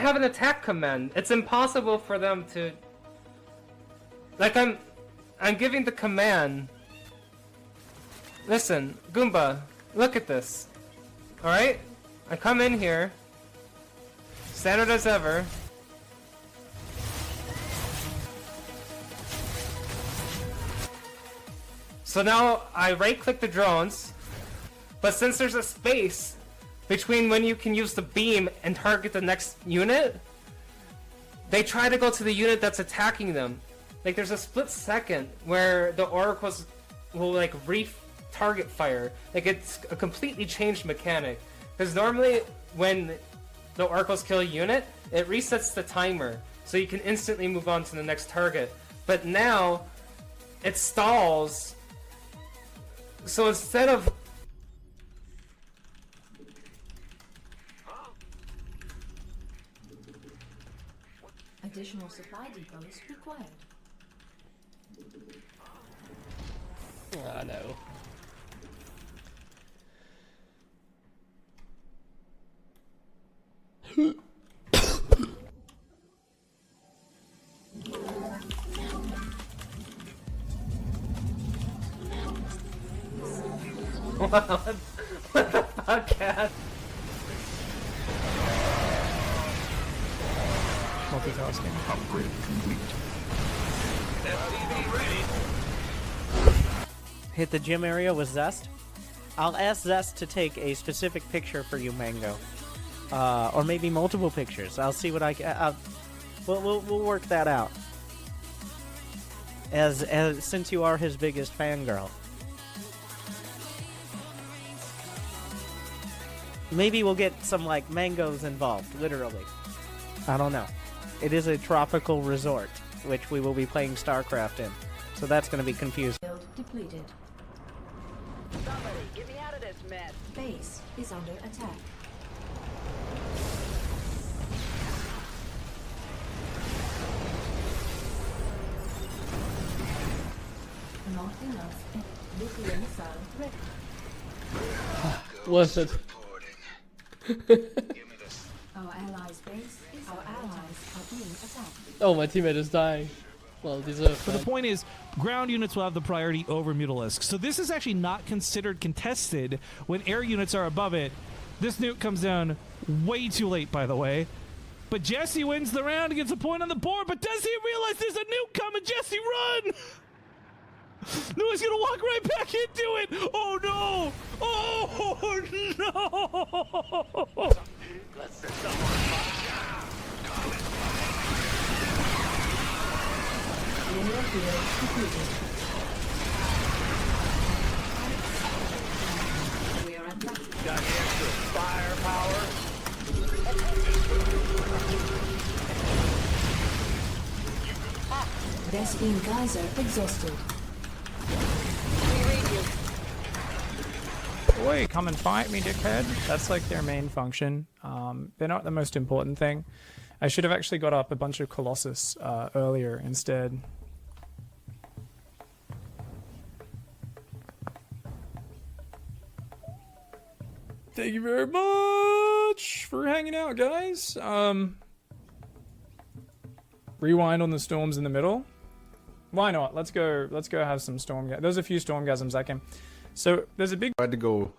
have an attack command. It's impossible for them to... Like, I'm giving the command. Listen, Goomba, look at this. Alright? I come in here. Standard as ever. So now I right-click the drones, but since there's a space between when you can use the beam and target the next unit, they try to go to the unit that's attacking them. Like, there's a split second where the oracles will like re-target fire. Like, it's a completely changed mechanic. Because normally when the oracles kill a unit, it resets the timer, so you can instantly move on to the next target. But now it stalls. So instead of... Additional supply depots required. I know. What the fuck, cat? Multitasking. Upgrade complete. FTV ready. Hit the gym area with Zest. I'll ask Zest to take a specific picture for you, Mango. Or maybe multiple pictures. I'll see what I can. We'll work that out. As since you are his biggest fangirl. Maybe we'll get some, like, mangoes involved, literally. I don't know. It is a tropical resort, which we will be playing Starcraft in. So that's going to be confusing. Build depleted. Somebody, get me out of this mess. Base is under attack. Not enough. Nuclear missile ready. Worth it. Our allies' base. Our allies are being attacked. Oh, my teammate is dying. Well deserved. But the point is, ground units will have the priority over Mutalisks. So this is actually not considered contested when air units are above it. This nuke comes down way too late, by the way. But Jesse wins the round and gets a point on the board. But does he realize there's a nuke coming? Jesse, run! No, he's gonna walk right back into it. Oh no! Oh no! Let's set someone on fire. Linear field completed. We are attacking. Got extra firepower. Beasty geyser exhausted. Oi, come and fight me, dickhead. That's like their main function. They're not the most important thing. I should have actually got up a bunch of Colossus earlier instead. Thank you very much for hanging out, guys. Rewind on the storms in the middle. Why not? Let's go have some storm. There's a few stormgasms I can. So there's a big. I had to go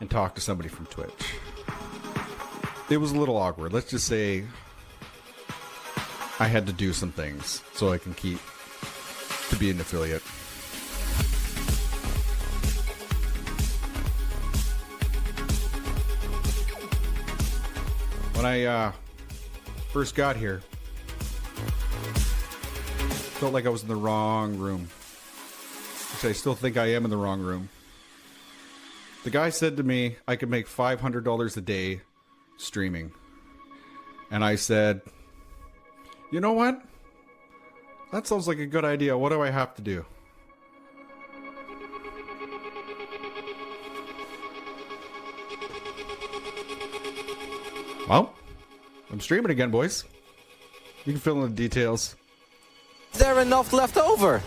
and talk to somebody from Twitch. It was a little awkward. Let's just say I had to do some things so I can keep to be an affiliate. When I first got here, felt like I was in the wrong room. Which I still think I am in the wrong room. The guy said to me I could make $500 a day streaming. And I said, you know what? That sounds like a good idea. What do I have to do? Well, I'm streaming again, boys. You can fill in the details. Is there enough left over?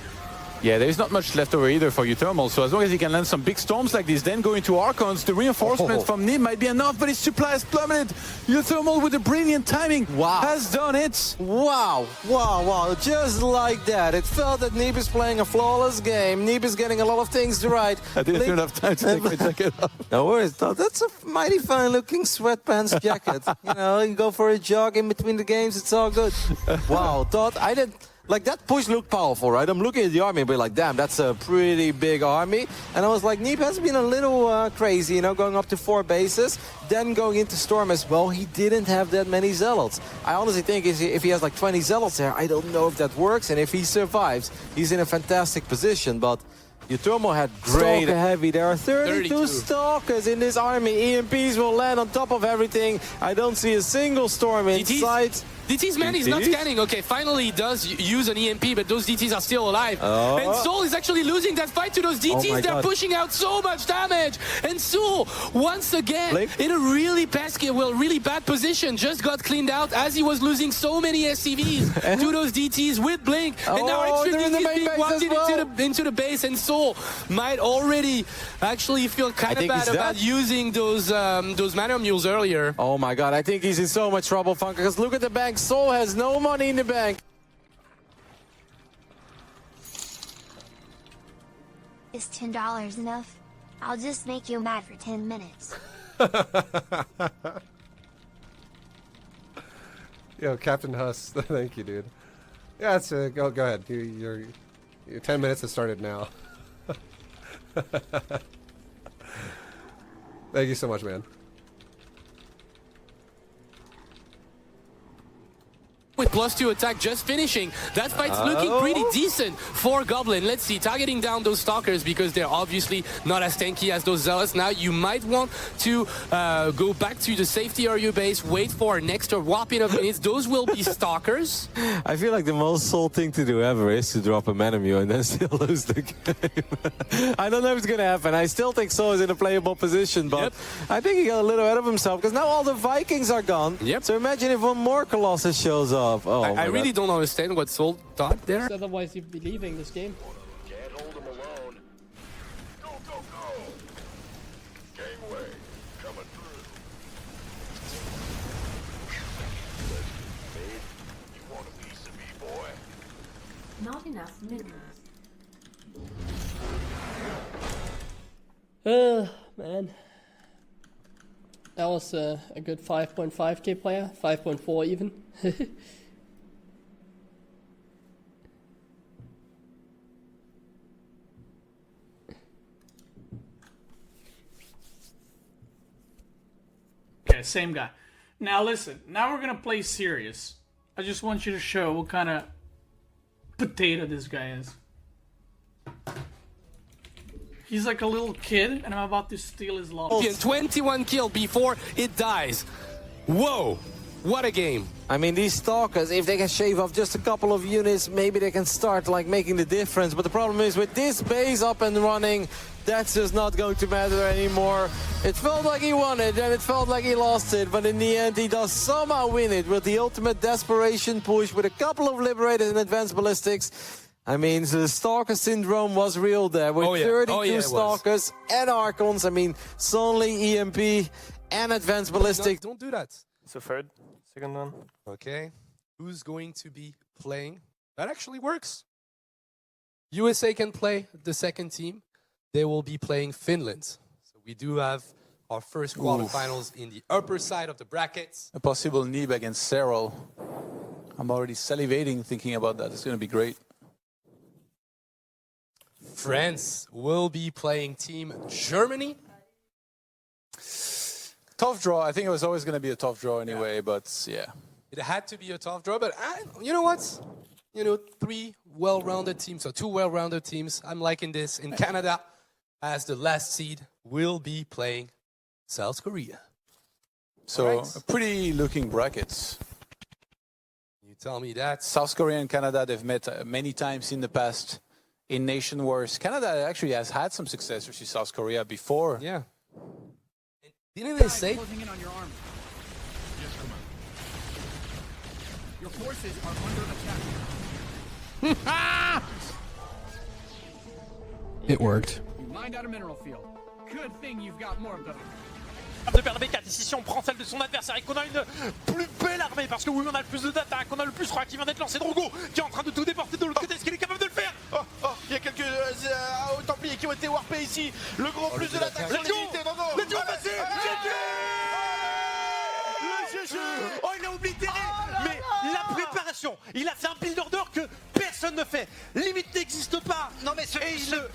Yeah, there's not much left over either for Uthermal, so as long as he can land some big storms like this, then go into Archons, the reinforcement from Nib might be enough, but his supply has plummeted. Uthermal with a brilliant timing has done it. Wow, wow, wow, just like that. It felt that Nib is playing a flawless game. Nib is getting a lot of things right. I didn't even have time to take my jacket off. No worries, that's a mighty fine looking sweatpants jacket. You know, you go for a jog in between the games, it's all good. Wow, Todd, I did... Like, that push looked powerful, right? I'm looking at the army and be like, damn, that's a pretty big army. And I was like, Nib has been a little crazy, you know, going up to 4 bases, then going into Storm as well. He didn't have that many Zealots. I honestly think if he has like 20 Zealots there, I don't know if that works. And if he survives, he's in a fantastic position. But Uthermal had great Stalker heavy. There are 32 Stalkers in this army. EMPs will land on top of everything. I don't see a single Storm in sight. DT's man is not scanning. Okay, finally he does use an EMP, but those DTs are still alive. And Soul is actually losing that fight to those DTs. They're pushing out so much damage. And Soul, once again, in a really bad position, just got cleaned out as he was losing so many SCVs to those DTs with Blink. And now extra DTs being wanted into the base, and Soul might already actually feel kind of bad about using those mana mules earlier. Oh my god, I think he's in so much trouble, Funker, because look at the bank. Soul has no money in the bank. Is $10 enough? I'll just make you mad for 10 minutes. Yo, Captain Huss, thank you, dude. Yeah, it's go ahead. Your 10 minutes has started now. Thank you so much, man. With +2 attack just finishing. That fight's looking pretty decent for Goblin. Let's see, targeting down those Stalkers because they're obviously not as tanky as those Zealots. Now you might want to go back to the safety area base, wait for an extra whopping of minutes. Those will be Stalkers. I feel like the most Soul thing to do ever is to drop a mana mule and then still lose the game. I don't know if it's going to happen. I still think Soul is in a playable position, but I think he got a little ahead of himself because now all the Vikings are gone. So imagine if one more Colossus shows up. Oh, I really don't understand what Soul thought there. Otherwise, you'd be leaving this game. Can't hold him alone. Go, go, go! Gangway, coming through. Babe, you want a piece of me, boy? Not enough minerals. Man. That was a good 5.5k player, 5.4 even. Okay, same guy. Now listen, now we're gonna play serious. I just want you to show what kind of potato this guy is. He's like a little kid, and I'm about to steal his love. 21 kill before it dies. Whoa, what a game. I mean, these Stalkers, if they can shave off just a couple of units, maybe they can start like making the difference. But the problem is with this base up and running, that's just not going to matter anymore. It felt like he won it, and it felt like he lost it. But in the end, he does somehow win it with the ultimate desperation push, with a couple of Liberators and Advanced Ballistics. I mean, the Stalker syndrome was real there, with 32 Stalkers and Archons. I mean, Sonly, EMP, and Advanced Ballistics. Don't do that. So second one. Okay. Who's going to be playing? That actually works. USA can play the second team. They will be playing Finland. So we do have our first quarterfinals in the upper side of the brackets. A possible Nib against Serral. I'm already salivating thinking about that. It's going to be great. France will be playing Team Germany. Tough draw. I think it was always going to be a tough draw anyway, but yeah. It had to be a tough draw, but you know what? You know, 3 well-rounded teams, or 2 well-rounded teams. I'm liking this. In Canada, as the last seed, will be playing South Korea. So, pretty looking brackets. You tell me that. South Korea and Canada, they've met many times in the past in Nation Wars. Canada actually has had some success versus South Korea before. Yeah. Didn't they say? Closing in on your army. Your forces are under attack. It worked. You mined out a mineral field. Good thing you've got more of those. De perdre B4, ici si on prend celle de son adversaire et qu'on a une plus belle armée, parce que oui on a le plus d'attaques, on a le plus, je crois, qui vient d'être lancé, Drogo qui est en train de tout déporter de l'autre côté, est-ce qu'il est capable de le faire? Il y a quelques Templiers qui ont été warpés ici. Le gros plus de l'attaque sur l'unité. Non, non. Let's go, vas-y. Oh, il a oblitéré. Mais la préparation, il a fait un build order que personne ne fait. Limite n'existe pas. Non mais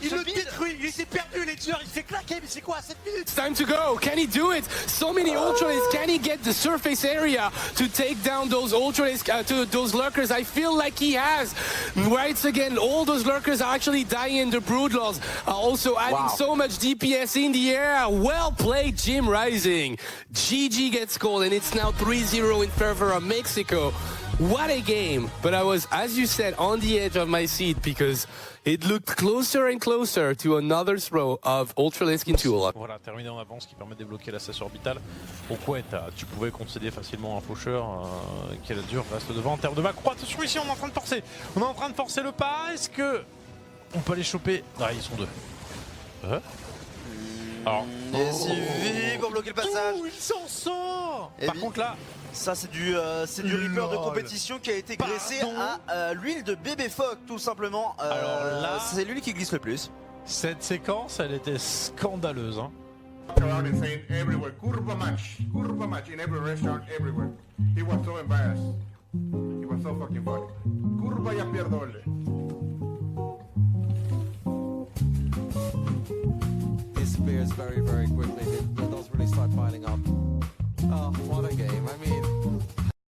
il le détruit. Il s'est perdu, les tueurs. Il s'est claqué. Mais c'est quoi 7 minutes? It's time to go. Can he do it? So many ultralisks. Can he get the surface area to take down those ultralisks, to those lurkers? I feel like he has. Right again, all those lurkers are actually dying, and the broodlords are also adding so much DPS in the air. Well played, Jim Rising. GG gets called, and it's now 3-0 in favor of Mexico. What a game. But I was, as you said, on the edge of my seat because it looked closer and closer to another throw of Ultralisk into Tool. Voilà, terminé en avance qui permet de débloquer la station orbitale. Donc ouais, tu pouvais concéder facilement un faucheur. Quel dur reste devant en termes de macro. Attention ici, on est en train de forcer. On est en train de forcer le pas. Est-ce que on peut les choper? Ah, ils sont deux. Alors, SUV pour bloquer le passage. Il s'en sort. Par contre là, ça c'est du Reaper de compétition qui a été graissé à l'huile de bébé phoque tout simplement. Alors là, c'est l'huile qui glisse le plus. Cette séquence, elle était scandaleuse. Hein. Around and saying everywhere, curva match in every restaurant, everywhere. He was so embarrassed. He was so fucking funny. Curva ya pierdole. Disappears very, very quickly. It does really start piling up. Oh, what a game. I mean,